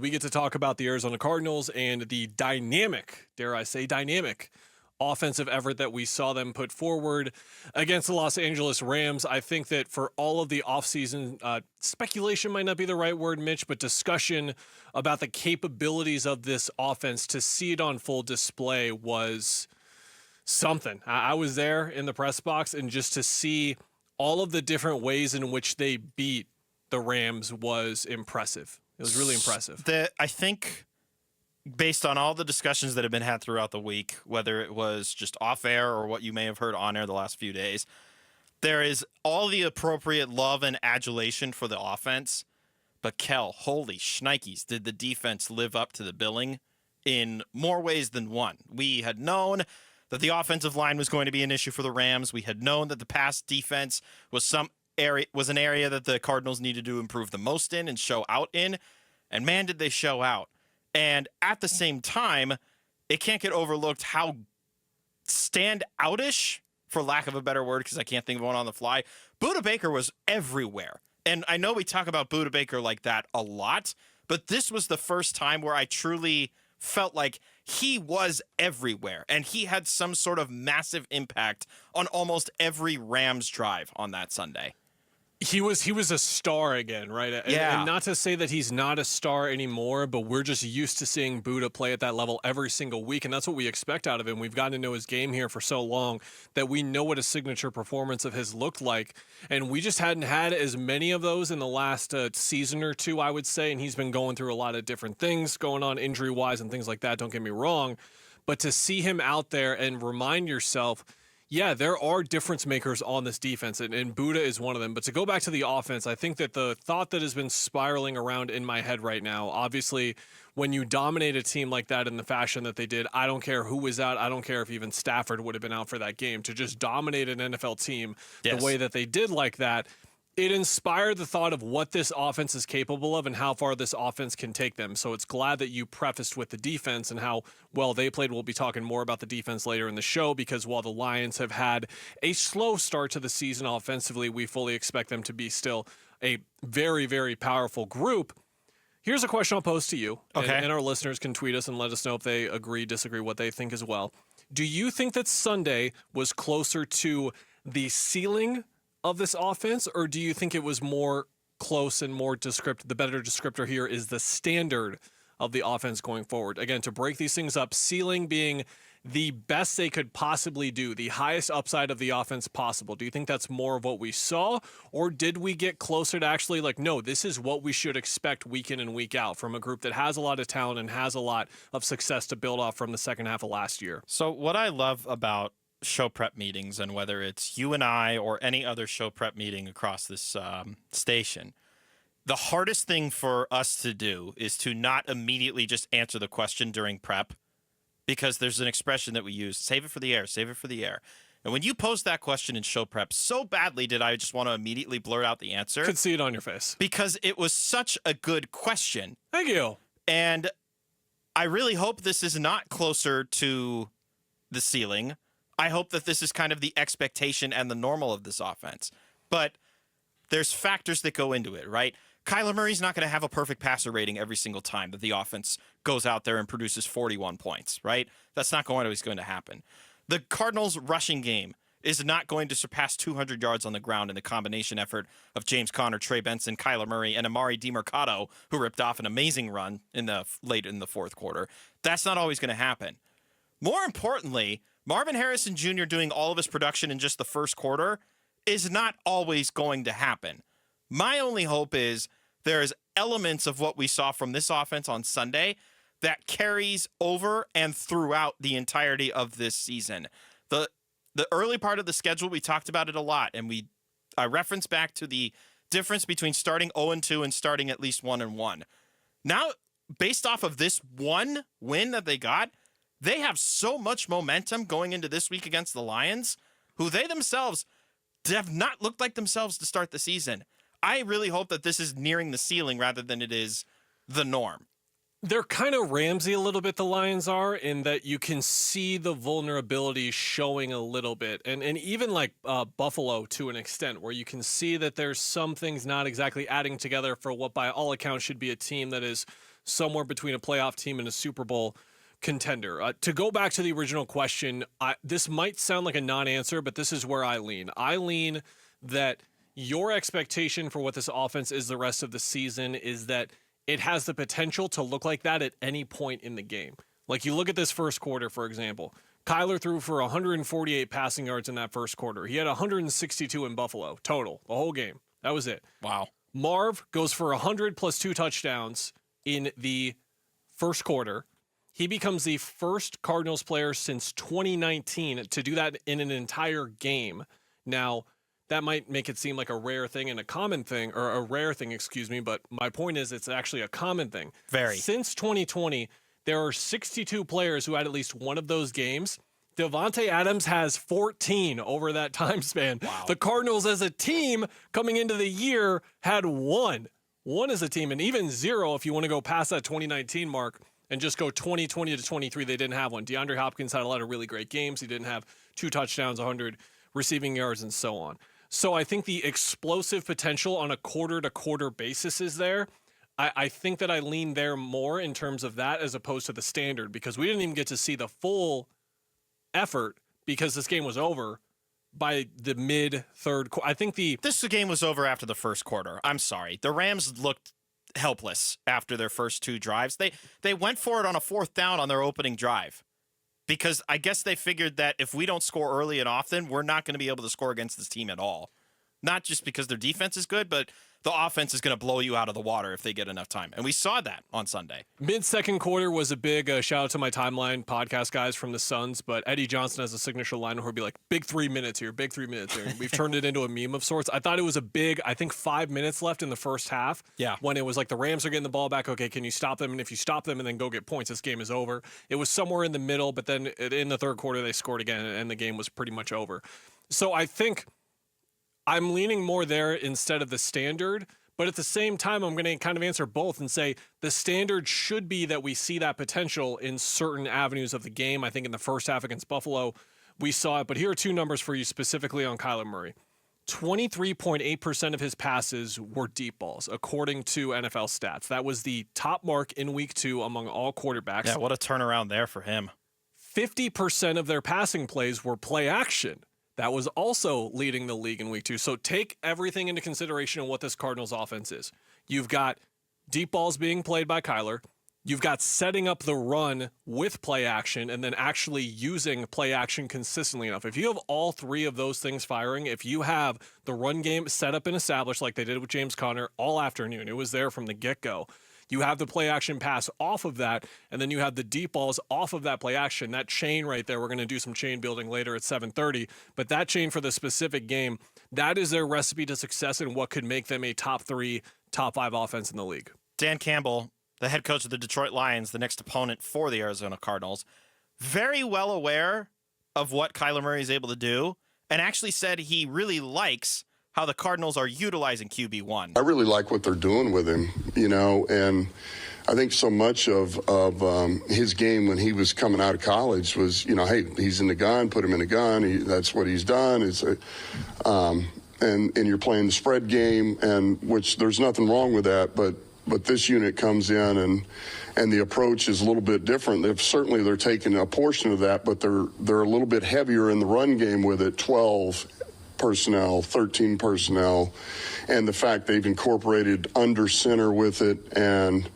we get to talk about the Arizona Cardinals and the dynamic, dare I say, dynamic offensive effort that we saw them put forward against the Los Angeles Rams. I think that for all of the offseason speculation might not be the right word, Mitch, but discussion about the capabilities of this offense, to see it on full display was something. I was there in the press box, and just to see all of the different ways in which they beat the Rams was impressive. It was really impressive. I think based on all the discussions that have been had throughout the week, whether it was just off air or what you may have heard on air the last few days, there is all the appropriate love and adulation for the offense. But Kel, holy shnikes, did the defense live up to the billing in more ways than one? We had known that the offensive line was going to be an issue for the Rams. We had known that the pass defense was an area that the Cardinals needed to improve the most in and show out in. And man, did they show out. And at the same time, it can't get overlooked how stand-outish, for lack of a better word, because I can't think of one on the fly, Budda Baker was everywhere. And I know we talk about Budda Baker like that a lot, but this was the first time where I truly felt like he was everywhere. And he had some sort of massive impact on almost every Rams drive on that Sunday. He was a star again, right? And not to say that he's not a star anymore, but we're just used to seeing Budda play at that level every single week, and that's what we expect out of him. We've gotten to know his game here for so long that we know what a signature performance of his looked like, and we just hadn't had as many of those in the last season or two, I would say, and he's been going through a lot of different things going on injury-wise and things like that, don't get me wrong, but to see him out there and remind yourself, yeah, there are difference makers on this defense, and Budda is one of them. But to go back to the offense, I think that the thought that has been spiraling around in my head right now, obviously, when you dominate a team like that in the fashion that they did, I don't care who was out. I don't care if even Stafford would have been out for that game. To just dominate an NFL team the way that they did like that, it inspired the thought of what this offense is capable of and how far this offense can take them. So it's glad that you prefaced with the defense and how well they played. We'll be talking more about the defense later in the show, because while the Lions have had a slow start to the season offensively, we fully expect them to be still a very, very powerful group. Here's a question I'll pose to you, and our listeners can tweet us and let us know if they agree, disagree, what they think as well. Do you think that Sunday was closer to the ceiling of this offense, or do you think it was more close and more descriptive? The better descriptor here is the standard of the offense going forward. Again, to break these things up, ceiling being the best they could possibly do, the highest upside of the offense possible. Do you think that's more of what we saw, or did we get closer to actually like, no, this is what we should expect week in and week out from a group that has a lot of talent and has a lot of success to build off from the second half of last year? So what I love about show prep meetings, and whether it's you and I or any other show prep meeting across this station, the hardest thing for us to do is to not immediately just answer the question during prep, because there's an expression that we use, save it for the air, save it for the air. And when you posed that question in show prep, so badly did I just want to immediately blurt out the answer. Could see it on your face. Because it was such a good question. Thank you. And I really hope this is not closer to the ceiling. I hope that this is kind of the expectation and the normal of this offense. But there's factors that go into it, right? Kyler Murray's not going to have a perfect passer rating every single time that the offense goes out there and produces 41 points, right? That's not always going to happen. The Cardinals' rushing game is not going to surpass 200 yards on the ground in the combination effort of James Conner, Trey Benson, Kyler Murray, and Amari DiMercato, who ripped off an amazing run late in the fourth quarter. That's not always going to happen. More importantly, Marvin Harrison Jr. doing all of his production in just the first quarter is not always going to happen. My only hope is there's elements of what we saw from this offense on Sunday that carries over and throughout the entirety of this season. The early part of the schedule, we talked about it a lot, and I referenced back to the difference between starting 0-2 and starting at least 1-1. Now, based off of this one win that they got, they have so much momentum going into this week against the Lions, who they themselves have not looked like themselves to start the season. I really hope that this is nearing the ceiling rather than it is the norm. They're kind of Ramsey a little bit, the Lions are, in that you can see the vulnerability showing a little bit. And even like Buffalo to an extent, where you can see that there's some things not exactly adding together for what by all accounts should be a team that is somewhere between a playoff team and a Super Bowl contender. To go back to the original question, this might sound like a non-answer, but this is where I lean. I lean that your expectation for what this offense is the rest of the season is that it has the potential to look like that at any point in the game. Like you look at this first quarter, for example. Kyler threw for 148 passing yards in that first quarter. He had 162 in Buffalo total, the whole game. That was it. Wow. Marv goes for 100 plus 2 touchdowns in the first quarter. He becomes the first Cardinals player since 2019 to do that in an entire game. Now, that might make it seem like a rare thing and a common thing, or a rare thing, but my point is it's actually a common thing. Very. Since 2020, there are 62 players who had at least one of those games. Devontae Adams has 14 over that time span. Wow. The Cardinals as a team coming into the year had one. One as a team, and even 0 if you want to go past that 2019 mark and just go 2020 to 23, they didn't have one. DeAndre Hopkins had a lot of really great games. He didn't have 2 touchdowns, 100 receiving yards, and so on. So I think the explosive potential on a quarter-to-quarter basis is there. I think that I lean there more in terms of that as opposed to the standard, because we didn't even get to see the full effort because this game was over by the mid-third quarter. I think this game was over after the first quarter. I'm sorry. The Rams looked helpless after their first 2 drives. They went for it on a 4th down on their opening drive because I guess they figured that if we don't score early and often, we're not going to be able to score against this team at all. Not just because their defense is good, but the offense is going to blow you out of the water if they get enough time. And we saw that on Sunday. Mid-second quarter was a big shout out to my timeline podcast guys from the Suns, but Eddie Johnson has a signature line where he'll be like, big 3 minutes here, big 3 minutes here. And we've turned it into a meme of sorts. I thought it was a big, 5 minutes left in the first half. Yeah. When it was like the Rams are getting the ball back. Okay, can you stop them? And if you stop them and then go get points, this game is over. It was somewhere in the middle, but then in the third quarter, they scored again and the game was pretty much over. So I think I'm leaning more there instead of the standard. But at the same time, I'm going to kind of answer both and say the standard should be that we see that potential in certain avenues of the game. I think in the first half against Buffalo, we saw it. But here are 2 numbers for you specifically on Kyler Murray. 23.8% of his passes were deep balls, according to NFL stats. That was the top mark in week 2 among all quarterbacks. Yeah, what a turnaround there for him. 50% of their passing plays were play action. That was also leading the league in week 2. So take everything into consideration of what this Cardinals offense is. You've got deep balls being played by Kyler. You've got setting up the run with play action and then actually using play action consistently enough. If you have all 3 of those things firing, if you have the run game set up and established like they did with James Conner all afternoon, it was there from the get-go. You have the play action pass off of that, and then you have the deep balls off of that play action. That chain right there, we're going to do some chain building later at 7:30, but that chain for the specific game, that is their recipe to success and what could make them a top 3, top 5 offense in the league. Dan Campbell, the head coach of the Detroit Lions, the next opponent for the Arizona Cardinals, very well aware of what Kyler Murray is able to do, and actually said he really likes how the Cardinals are utilizing QB1. I really like what they're doing with him, and I think so much of his game when he was coming out of college was, hey, he's in the gun, put him in the gun. That's what he's done. And you're playing the spread game, and which there's nothing wrong with that, but this unit comes in and the approach is a little bit different. They're taking a portion of that, but they're a little bit heavier in the run game with it, 12 personnel, 13 personnel, and the fact they've incorporated under center with it and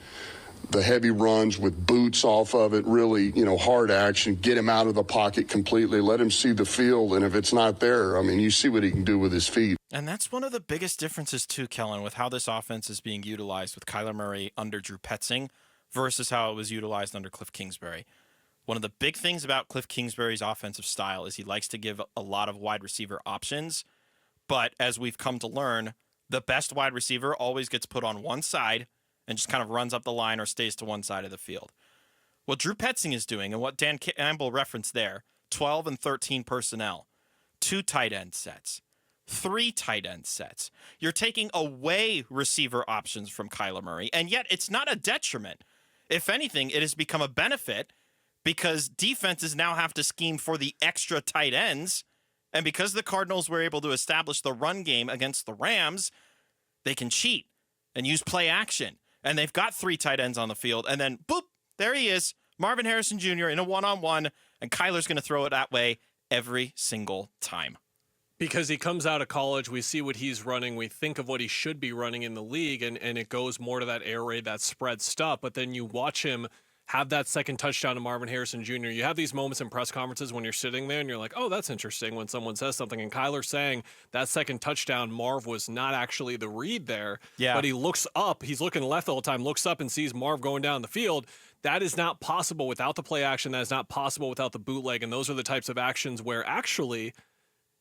the heavy runs with boots off of it, really, hard action, get him out of the pocket completely, let him see the field, and if it's not there, you see what he can do with his feet. And that's one of the biggest differences too, Kellan, with how this offense is being utilized with Kyler Murray under Drew Petzing versus how it was utilized under Cliff Kingsbury. One of the big things about Cliff Kingsbury's offensive style is he likes to give a lot of wide receiver options, but as we've come to learn, the best wide receiver always gets put on one side and just kind of runs up the line or stays to one side of the field. What Drew Petzing is doing and what Dan Campbell referenced there, 12 and 13 personnel, 2 tight end sets, 3 tight end sets. You're taking away receiver options from Kyler Murray, and yet it's not a detriment. If anything, it has become a benefit because defenses now have to scheme for the extra tight ends, and because the Cardinals were able to establish the run game against the Rams, they can cheat and use play action. and they've got 3 tight ends on the field, and then boop, there he is, Marvin Harrison Jr. in a one-on-one, and Kyler's going to throw it that way every single time. Because he comes out of college, we see what he's running, we think of what he should be running in the league, and it goes more to that air raid, that spread stuff. But then you watch him have that second touchdown to Marvin Harrison Jr. You have these moments in press conferences when you're sitting there and you're like, oh, that's interesting when someone says something. And Kyler saying that second touchdown, Marv was not actually the read there. Yeah. But he looks up, he's looking left all the time, looks up and sees Marv going down the field. That is not possible without the play action. That is not possible without the bootleg. And those are the types of actions where actually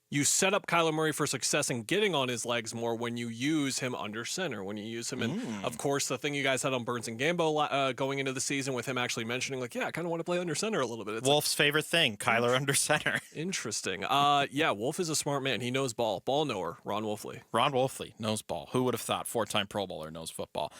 you set up Kyler Murray for success in getting on his legs more when you use him under center, when you use him. And, of course, the thing you guys had on Burns and Gambo going into the season with him actually mentioning, like, yeah, I kind of want to play under center a little bit. It's Wolf's favorite thing, Kyler under center. Interesting. Yeah, Wolf is a smart man. He knows ball. Ball knower, Ron Wolfley. Ron Wolfley knows ball. Who would have thought? 4-time Pro Bowler knows football.